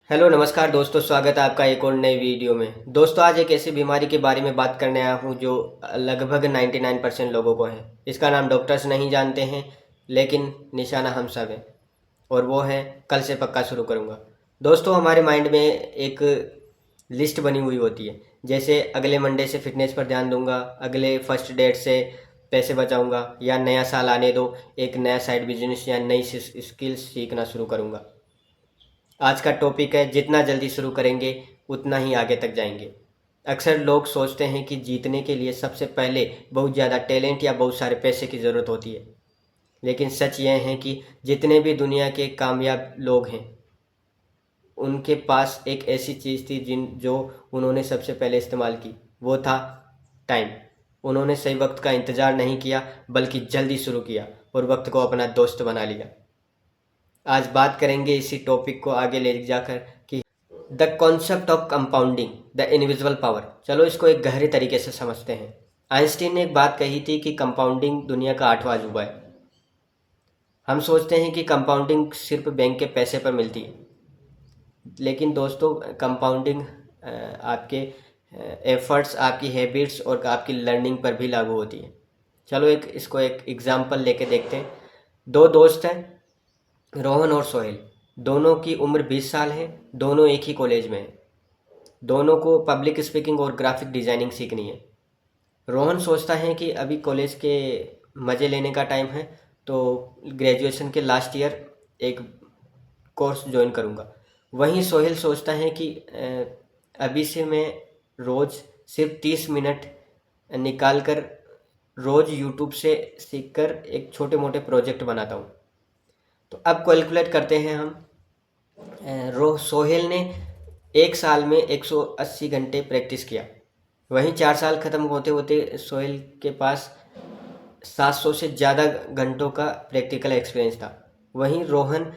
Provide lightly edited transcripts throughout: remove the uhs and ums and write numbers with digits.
Hello नमस्कार दोस्तों, स्वागत है आपका एक और नई वीडियो में। दोस्तों, आज एक ऐसी बीमारी के बारे में बात करने आया हूँ जो लगभग 99% लोगों को है। इसका नाम डॉक्टर्स नहीं जानते हैं, लेकिन निशाना हम सब है, और वो है कल से पक्का शुरू करूँगा। दोस्तों, हमारे माइंड में एक लिस्ट बनी हुई होती है, जैसे अगले मंडे से फिटनेस पर ध्यान दूंगा, अगले फर्स्ट डेट से पैसे बचाऊंगा, या नया साल आने दो एक नया साइड बिजनेस या नई स्किल्स सीखना शुरू करूँगा। आज का टॉपिक है, जितना जल्दी शुरू करेंगे उतना ही आगे तक जाएंगे। अक्सर लोग सोचते हैं कि जीतने के लिए सबसे पहले बहुत ज़्यादा टैलेंट या बहुत सारे पैसे की ज़रूरत होती है, लेकिन सच यह है कि जितने भी दुनिया के कामयाब लोग हैं, उनके पास एक ऐसी चीज़ थी जो उन्होंने सबसे पहले इस्तेमाल की। वो था टाइम। उन्होंने सही वक्त का इंतज़ार नहीं किया, बल्कि जल्दी शुरू किया और वक्त को अपना दोस्त बना लिया। आज बात करेंगे इसी टॉपिक को आगे ले जाकर कि the concept of compounding, the invisible power. चलो इसको एक गहरे तरीके से समझते हैं। आइंस्टीन ने एक बात कही थी कि कंपाउंडिंग दुनिया का 8वां अजूबा है। हम सोचते हैं कि कंपाउंडिंग सिर्फ बैंक के पैसे पर मिलती है, लेकिन दोस्तों, कंपाउंडिंग आपके एफर्ट्स, आपकी हैबिट्स और आपकी लर्निंग पर भी लागू होती है। चलो इसको एक एग्जांपल लेके देखते हैं। दो दोस्त हैं, रोहन और सोहेल। दोनों की उम्र 20 साल है, दोनों एक ही कॉलेज में हैं। दोनों को पब्लिक स्पीकिंग और ग्राफिक डिज़ाइनिंग सीखनी है। रोहन सोचता है कि अभी कॉलेज के मज़े लेने का टाइम है, तो ग्रेजुएशन के लास्ट ईयर एक कोर्स ज्वाइन करूँगा। वहीं सोहेल सोचता है कि अभी से मैं रोज़ सिर्फ 30 मिनट निकाल कर रोज़ यूट्यूब से सीखकर एक छोटे मोटे प्रोजेक्ट बनाता हूँ। तो अब कैलकुलेट करते हैं हम। सोहेल ने एक साल में 180 घंटे प्रैक्टिस किया। वहीं 4 साल ख़त्म होते होते सोहेल के पास 700 से ज़्यादा घंटों का प्रैक्टिकल एक्सपीरियंस था। वहीं रोहन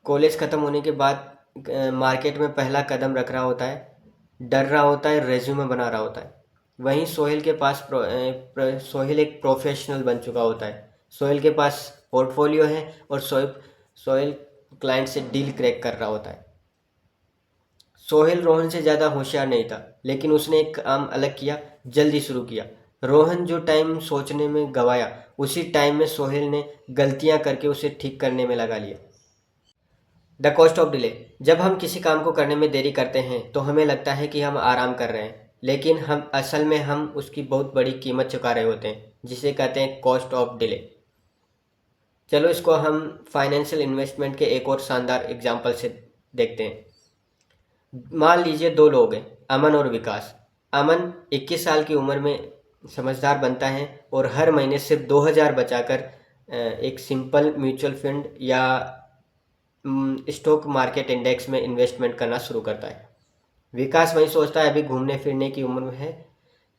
कॉलेज ख़त्म होने के बाद मार्केट में पहला कदम रख रहा होता है, डर रहा होता है, रेज्यूमे बना रहा होता है। वहीं सोहेल के पास सोहेल एक प्रोफेशनल बन चुका होता है। सोहेल के पास पोर्टफोलियो है और सोहेल क्लाइंट से डील क्रैक कर रहा होता है। सोहेल रोहन से ज़्यादा होशियार नहीं था, लेकिन उसने एक काम अलग किया, जल्दी शुरू किया। रोहन जो टाइम सोचने में गवाया, उसी टाइम में सोहेल ने गलतियां करके उसे ठीक करने में लगा लिया। The cost of delay. जब हम किसी काम को करने में देरी करते हैं तो हमें लगता है कि हम आराम कर रहे हैं, लेकिन हम उसकी बहुत बड़ी कीमत चुका रहे होते हैं, जिसे कहते हैं कॉस्ट ऑफ डिले। चलो इसको हम फाइनेंशियल इन्वेस्टमेंट के एक और शानदार एग्जाम्पल से देखते हैं। मान लीजिए दो लोग हैं, अमन और विकास। अमन 21 साल की उम्र में समझदार बनता है और हर महीने सिर्फ 2000 बचाकर एक सिंपल म्यूचुअल फंड या स्टॉक मार्केट इंडेक्स में इन्वेस्टमेंट करना शुरू करता है। विकास वही सोचता है, अभी घूमने फिरने की उम्र में है,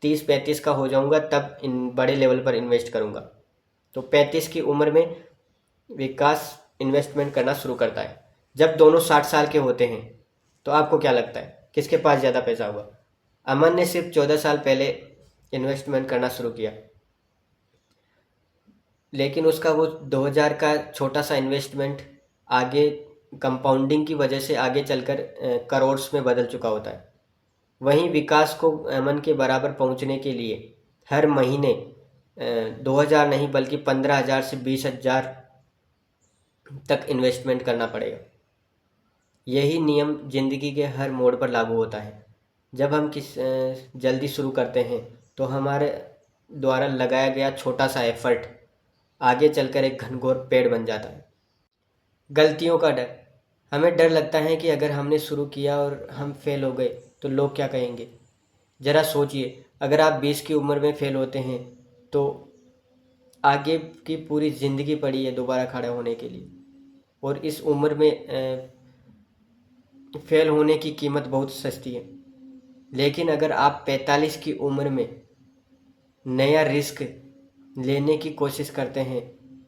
30-35 का हो जाऊंगा तब इन बड़े लेवल पर इन्वेस्ट करूंगा। तो 35 की उम्र में विकास इन्वेस्टमेंट करना शुरू करता है। जब दोनों 60 साल के होते हैं, तो आपको क्या लगता है किसके पास ज़्यादा पैसा होगा? अमन ने सिर्फ 14 साल पहले इन्वेस्टमेंट करना शुरू किया, लेकिन उसका वो 2000 का छोटा सा इन्वेस्टमेंट आगे कंपाउंडिंग की वजह से आगे चलकर करोड़्स में बदल चुका होता है। वहीं विकास को अमन के बराबर पहुंचने के लिए हर महीने 2000 नहीं बल्कि 15,000 से 20,000 तक इन्वेस्टमेंट करना पड़ेगा। यही नियम जिंदगी के हर मोड़ पर लागू होता है। जब हम जल्दी शुरू करते हैं, तो हमारे द्वारा लगाया गया छोटा सा एफर्ट आगे चलकर एक घनघोर पेड़ बन जाता है। गलतियों का डर। हमें डर लगता है कि अगर हमने शुरू किया और हम फेल हो गए तो लोग क्या कहेंगे। ज़रा सोचिए, अगर आप 20 की उम्र में फेल होते हैं तो आगे की पूरी ज़िंदगी पड़ी है दोबारा खड़ा होने के लिए, और इस उम्र में फेल होने की कीमत बहुत सस्ती है। लेकिन अगर आप 45 की उम्र में नया रिस्क लेने की कोशिश करते हैं,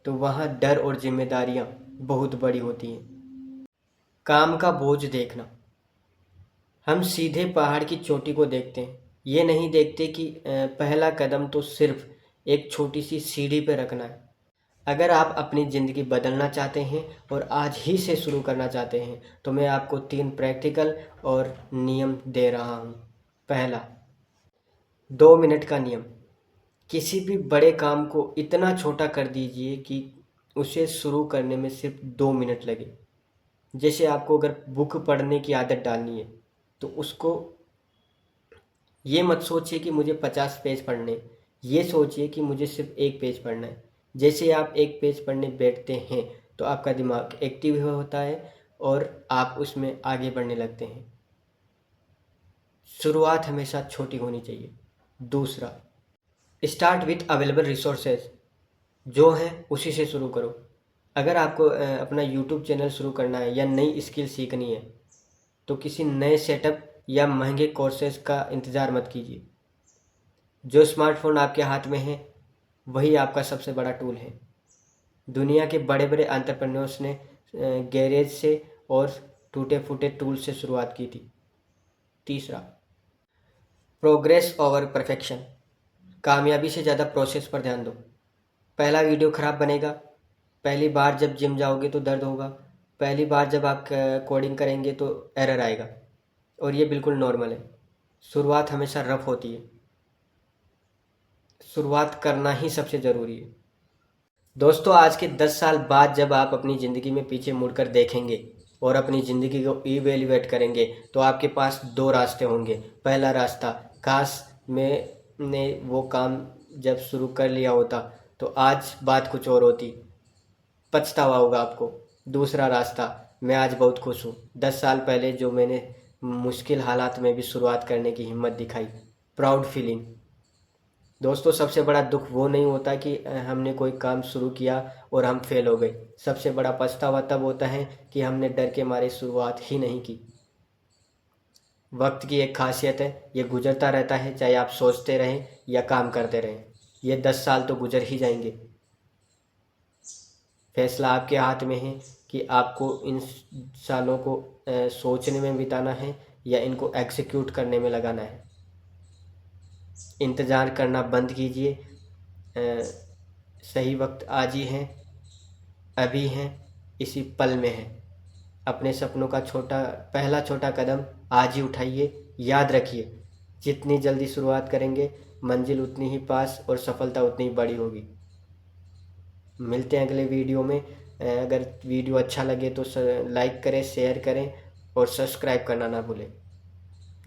तो वहाँ डर और जिम्मेदारियाँ बहुत बड़ी होती हैं। काम का बोझ देखना। हम सीधे पहाड़ की चोटी को देखते हैं, ये नहीं देखते कि पहला कदम तो सिर्फ एक छोटी सी सीढ़ी पे रखना है। अगर आप अपनी ज़िंदगी बदलना चाहते हैं और आज ही से शुरू करना चाहते हैं तो मैं आपको 3 प्रैक्टिकल और नियम दे रहा हूँ। पहला, 2 मिनट का नियम। किसी भी बड़े काम को इतना छोटा कर दीजिए कि उसे शुरू करने में सिर्फ 2 मिनट लगे। जैसे आपको अगर बुक पढ़ने की आदत डालनी है तो उसको ये मत सोचिए कि मुझे 50 पेज पढ़ने, ये सोचिए कि मुझे सिर्फ 1 पेज पढ़ना है। जैसे आप 1 पेज पढ़ने बैठते हैं तो आपका दिमाग एक्टिव होता है और आप उसमें आगे बढ़ने लगते हैं। शुरुआत हमेशा छोटी होनी चाहिए। दूसरा, स्टार्ट विथ अवेलेबल रिसोर्सेज। जो है उसी से शुरू करो। अगर आपको अपना यूट्यूब चैनल शुरू करना है या नई स्किल सीखनी है तो किसी नए सेटअप या महंगे कोर्सेज का इंतज़ार मत कीजिए। जो स्मार्टफोन आपके हाथ में है वही आपका सबसे बड़ा टूल है। दुनिया के बड़े बड़े एंटरप्रेन्योर्स ने गैरेज से और टूटे फूटे टूल से शुरुआत की थी। तीसरा, प्रोग्रेस ओवर परफेक्शन। कामयाबी से ज़्यादा प्रोसेस पर ध्यान दो। पहला वीडियो ख़राब बनेगा, पहली बार जब जिम जाओगे तो दर्द होगा, पहली बार जब आप कोडिंग करेंगे तो एरर आएगा और ये बिल्कुल नॉर्मल है। शुरुआत हमेशा रफ होती है, शुरुआत करना ही सबसे ज़रूरी है। दोस्तों, आज के 10 साल बाद जब आप अपनी ज़िंदगी में पीछे मुड़कर देखेंगे और अपनी ज़िंदगी को इवेल्युएट करेंगे तो आपके पास 2 रास्ते होंगे। पहला रास्ता, काश मैंने वो काम जब शुरू कर लिया होता तो आज बात कुछ और होती, पछतावा होगा आपको। दूसरा रास्ता, मैं आज बहुत खुश हूँ, 10 साल पहले जो मैंने मुश्किल हालात में भी शुरुआत करने की हिम्मत दिखाई, प्राउड फीलिंग। दोस्तों, सबसे बड़ा दुख वो नहीं होता कि हमने कोई काम शुरू किया और हम फेल हो गए। सबसे बड़ा पछतावा तब होता है कि हमने डर के मारे शुरुआत ही नहीं की। वक्त की एक खासियत है, ये गुजरता रहता है, चाहे आप सोचते रहें या काम करते रहें। ये 10 साल तो गुजर ही जाएंगे। फैसला आपके हाथ में है कि आपको इन सालों को सोचने में बिताना है या इनको एग्जीक्यूट करने में लगाना है। इंतज़ार करना बंद कीजिए। सही वक्त आज ही है, अभी है, इसी पल में है। अपने सपनों का पहला छोटा कदम आज ही उठाइए। याद रखिए, जितनी जल्दी शुरुआत करेंगे मंजिल उतनी ही पास और सफलता उतनी ही बड़ी होगी। मिलते हैं अगले वीडियो में। अगर वीडियो अच्छा लगे तो लाइक करें, शेयर करें और सब्सक्राइब करना ना भूलें।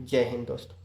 जय हिंद दोस्तों।